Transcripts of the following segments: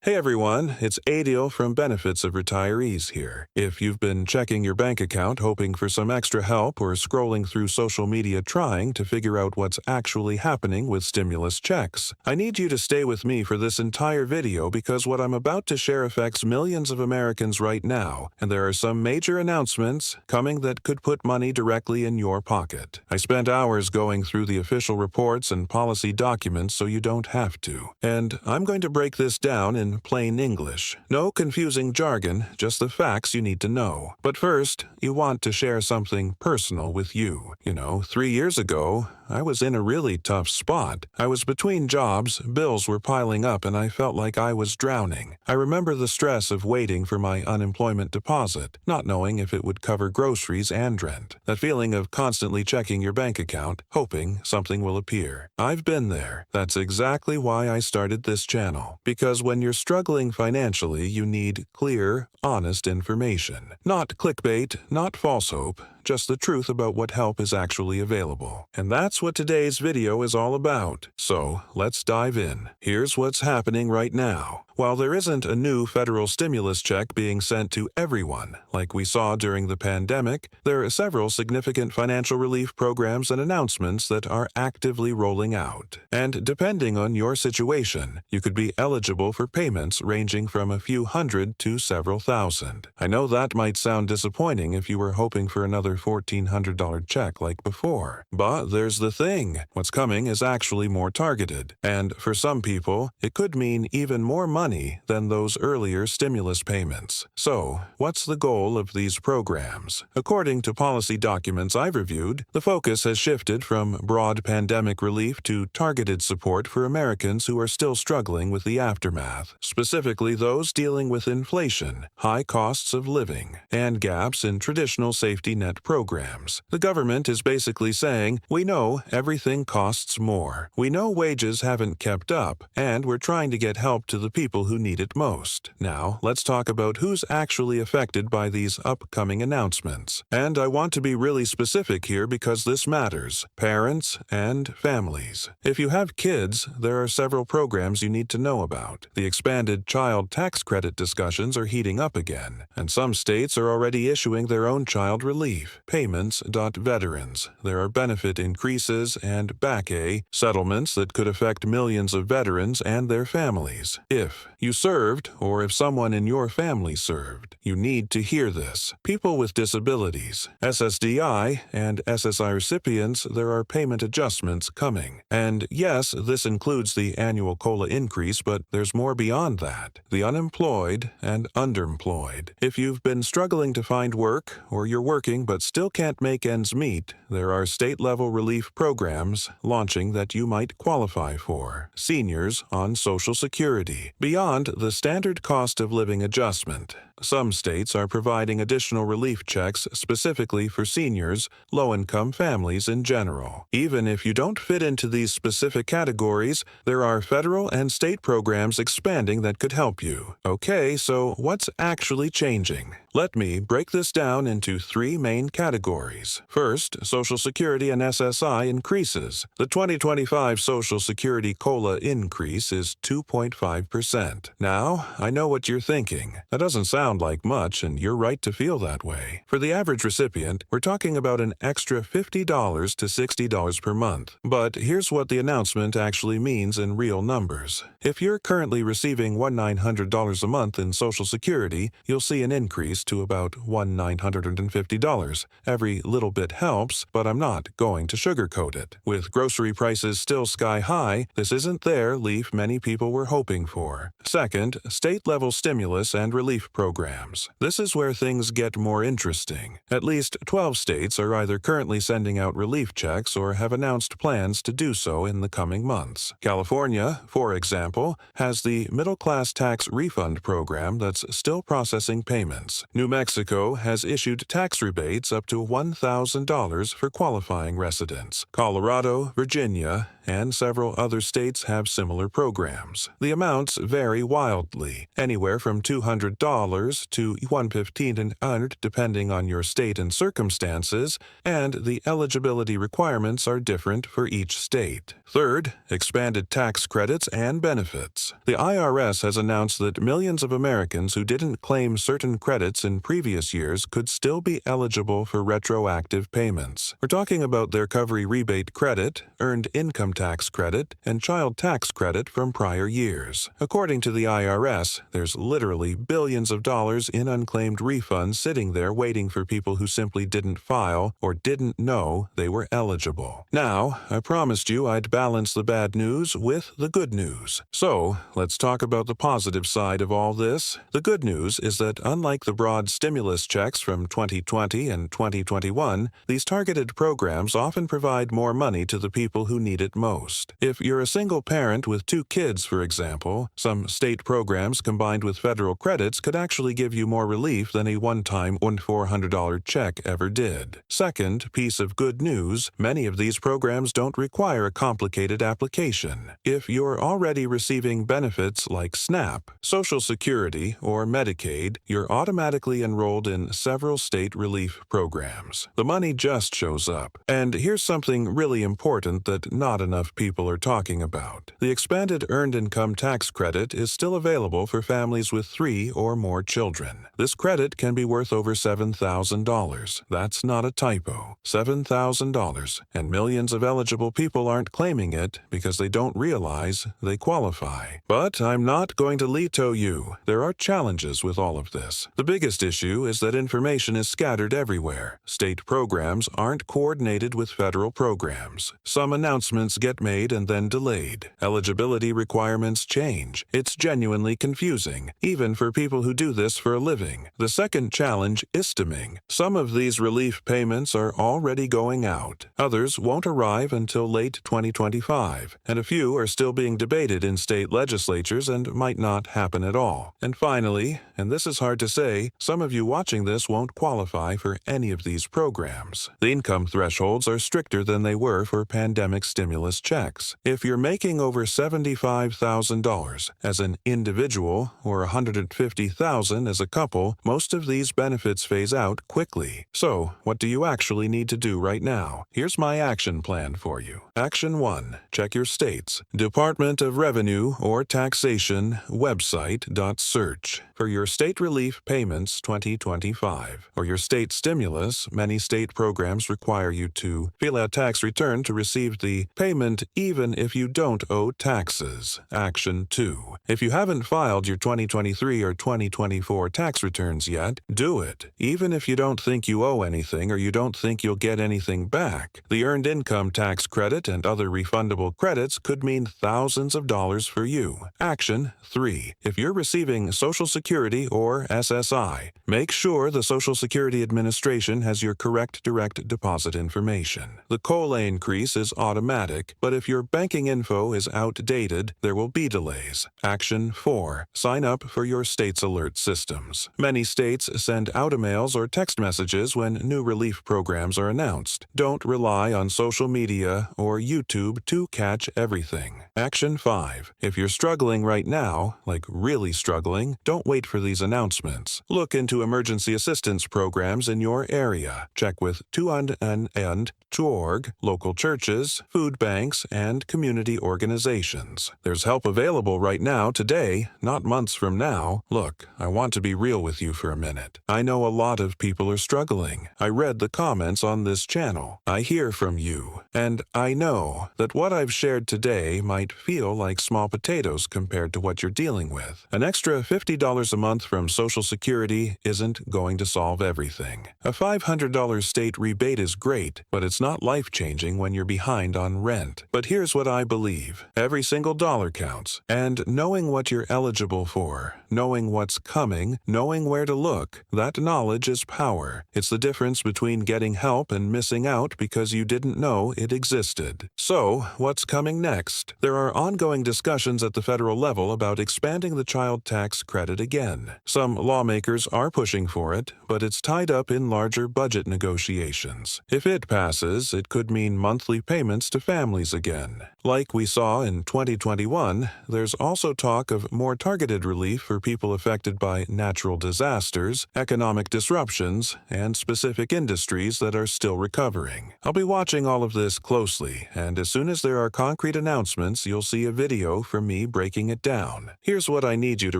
Hey everyone, it's Adil from Benefits of Retirees here. If you've been checking your bank account hoping for some extra help or scrolling through social media trying to figure out what's actually happening with stimulus checks, I need you to stay with me for this entire video because what I'm about to share affects millions of Americans right now, and there are some major announcements coming that could put money directly in your pocket. I spent hours going through the official reports and policy documents so you don't have to, and I'm going to break this down in plain English. No confusing jargon, just the facts you need to know. But first, you want to share something personal with you. 3 years ago, I was in a really tough spot. I was between jobs, bills were piling up, and I felt like I was drowning. I remember the stress of waiting for my unemployment deposit, not knowing if it would cover groceries and rent. That feeling of constantly checking your bank account, hoping something will appear. I've been there. That's exactly why I started this channel. Because when you're struggling financially, you need clear, honest information. Not clickbait, not false hope, just the truth about what help is actually available. And that's what today's video is all about. So, let's dive in. Here's what's happening right now. While there isn't a new federal stimulus check being sent to everyone, like we saw during the pandemic, there are several significant financial relief programs and announcements that are actively rolling out. And depending on your situation, you could be eligible for payments ranging from a few hundred to several thousand. I know that might sound disappointing if you were hoping for another $1,400 check like before. But there's the thing. What's coming is actually more targeted. And for some people, it could mean even more money than those earlier stimulus payments. So, what's the goal of these programs? According to policy documents I've reviewed, the focus has shifted from broad pandemic relief to targeted support for Americans who are still struggling with the aftermath, specifically those dealing with inflation, high costs of living, and gaps in traditional safety net programs. The government is basically saying, we know everything costs more. We know wages haven't kept up, and we're trying to get help to the people who need it most. Now, let's talk about who's actually affected by these upcoming announcements. And I want to be really specific here because this matters. Parents and families. If you have kids, there are several programs you need to know about. The expanded child tax credit discussions are heating up again, and some states are already issuing their own child relief. Payments.Veterans. There are benefit increases and back-A settlements that could affect millions of veterans and their families. If you served, or if someone in your family served, you need to hear this. People with disabilities, SSDI, and SSI recipients, there are payment adjustments coming. And yes, this includes the annual COLA increase, but there's more beyond that. The unemployed and underemployed. If you've been struggling to find work, or you're working but still can't make ends meet, there are state-level relief programs launching that you might qualify for. Seniors on Social Security. Beyond the standard cost of living adjustment, some states are providing additional relief checks specifically for seniors, low-income families in general. Even if you don't fit into these specific categories, there are federal and state programs expanding that could help you. Okay, so what's actually changing? Let me break this down into 3 main categories. First, Social Security and SSI increases. The 2025 Social Security COLA increase is 2.5%. Now, I know what you're thinking. That doesn't sound like much, and you're right to feel that way. For the average recipient, we're talking about an extra $50 to $60 per month. But here's what the announcement actually means in real numbers. If you're currently receiving $1,900 a month in Social Security, you'll see an increase to about $1,950. Every little bit helps, but I'm not going to sugarcoat it. With grocery prices still sky high, this isn't the relief many people were hoping for. Second, state-level stimulus and relief programs. This is where things get more interesting. At least 12 states are either currently sending out relief checks or have announced plans to do so in the coming months. California, for example, has the Middle Class Tax Refund Program that's still processing payments. New Mexico has issued tax rebates up to $1,000 for qualifying residents. Colorado, Virginia, and several other states have similar programs. The amounts vary wildly, anywhere from $200 to $115 and depending on your state and circumstances, and the eligibility requirements are different for each state. Third, expanded tax credits and benefits. The IRS has announced that millions of Americans who didn't claim certain credits in previous years could still be eligible for retroactive payments. We're talking about their Recovery Rebate Credit, Earned Income Tax Credit, and Child Tax Credit from prior years. According to the IRS, there's literally billions of dollars in unclaimed refunds sitting there waiting for people who simply didn't file or didn't know they were eligible. Now, I promised you I'd balance the bad news with the good news. So, let's talk about the positive side of all this. The good news is that unlike the broad stimulus checks from 2020 and 2021, these targeted programs often provide more money to the people who need it most. If you're a single parent with 2 kids, for example, some state programs combined with federal credits could actually give you more relief than a one-time $400 check ever did. Second piece of good news, many of these programs don't require a complicated application. If you're already receiving benefits like SNAP, Social Security, or Medicaid, you're automatically enrolled in several state relief programs. The money just shows up. And here's something really important that not enough people are talking about. The expanded Earned Income Tax Credit is still available for families with 3 or more children. This credit can be worth over $7,000. That's not a typo. $7,000. And millions of eligible people aren't claiming it because they don't realize they qualify. But I'm not going to veto you. There are challenges with all of this. The biggest issue is that information is scattered everywhere. State programs aren't coordinated with federal programs. Some announcements get made and then delayed. Eligibility requirements change. It's genuinely confusing, even for people who do this for a living. The second challenge, istiming. Some of these relief payments are already going out. Others won't arrive until late 2025, and a few are still being debated in state legislatures and might not happen at all. And finally, and this is hard to say, some of you watching this won't qualify for any of these programs. The income thresholds are stricter than they were for pandemic stimulus checks. If you're making over $75,000 as an individual or $150,000 as a couple, most of these benefits phase out quickly. So, what do you actually need to do right now? Here's my action plan for you. Action 1. Check your state's Department of Revenue or Taxation website.search for your state relief payments 2025. Or your state stimulus, many state programs require you to fill out tax return to receive the payment even if you don't owe taxes. Action 2. If you haven't filed your 2023 or 2024 tax returns yet, do it. Even if you don't think you owe anything or you don't think you'll get anything back. The Earned Income Tax Credit and other refundable credits could mean thousands of dollars for you. Action 3. If you're receiving Social Security or SSI, make sure the Social Security Administration has your correct direct deposit information. The COLA increase is automatic, but if your banking info is outdated, there will be delays. Action 4. Sign up for your state's alert systems. Many states send automails or text messages when new relief programs are announced. Don't rely on social media or YouTube to catch everything. Action 5. If you're struggling right now, like really struggling, don't wait for these announcements. Look into emergency assistance programs in your area. Check with 2and.org, local churches, food banks, and community organizations. There's help available right now today, not months from now. Look, I want to be real with you for a minute. I know a lot of people are struggling. I read the comments on this channel. I hear from you. And I know that what I've shared today might feel like small potatoes compared to what you're dealing with. An extra $50 a month from Social Security isn't going to solve everything. A $500 state rebate is great, but it's not life-changing when you're behind on rent. But here's what I believe. Every single dollar counts. And knowing what you're eligible for, knowing what's coming, knowing where to look, that knowledge is power. It's the difference between getting help and missing out because you didn't know it existed. So, what's coming next? There are ongoing discussions at the federal level about expanding the child tax credit again. Some lawmakers are pushing for it, but it's tied up in larger budget negotiations. If it passes, it could mean monthly payments to families again. Like we saw in 2021, there's also talk of more targeted relief for people affected by by natural disasters, economic disruptions, and specific industries that are still recovering. I'll be watching all of this closely, and as soon as there are concrete announcements, you'll see a video from me breaking it down. Here's what I need you to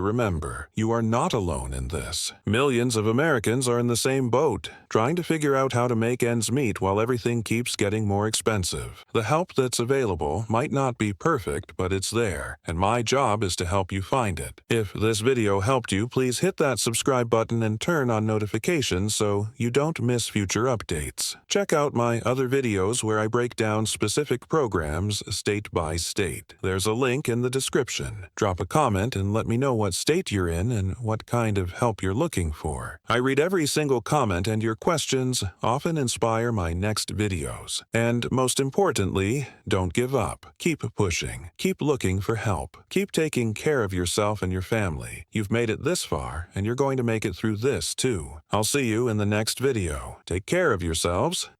remember. You are not alone in this. Millions of Americans are in the same boat, trying to figure out how to make ends meet while everything keeps getting more expensive. The help that's available might not be perfect, but it's there, and my job is to help you find it. If this video helped you, please hit that subscribe button and turn on notifications so you don't miss future updates. Check out my other videos where I break down specific programs state by state. There's a link in the description. Drop a comment and let me know what state you're in and what kind of help you're looking for. I read every single comment, and your questions often inspire my next videos. And most importantly, don't give up. Keep pushing. Keep looking for help. Keep taking care of yourself and your family. You've made it this far, and you're going to make it through this too. I'll see you in the next video. Take care of yourselves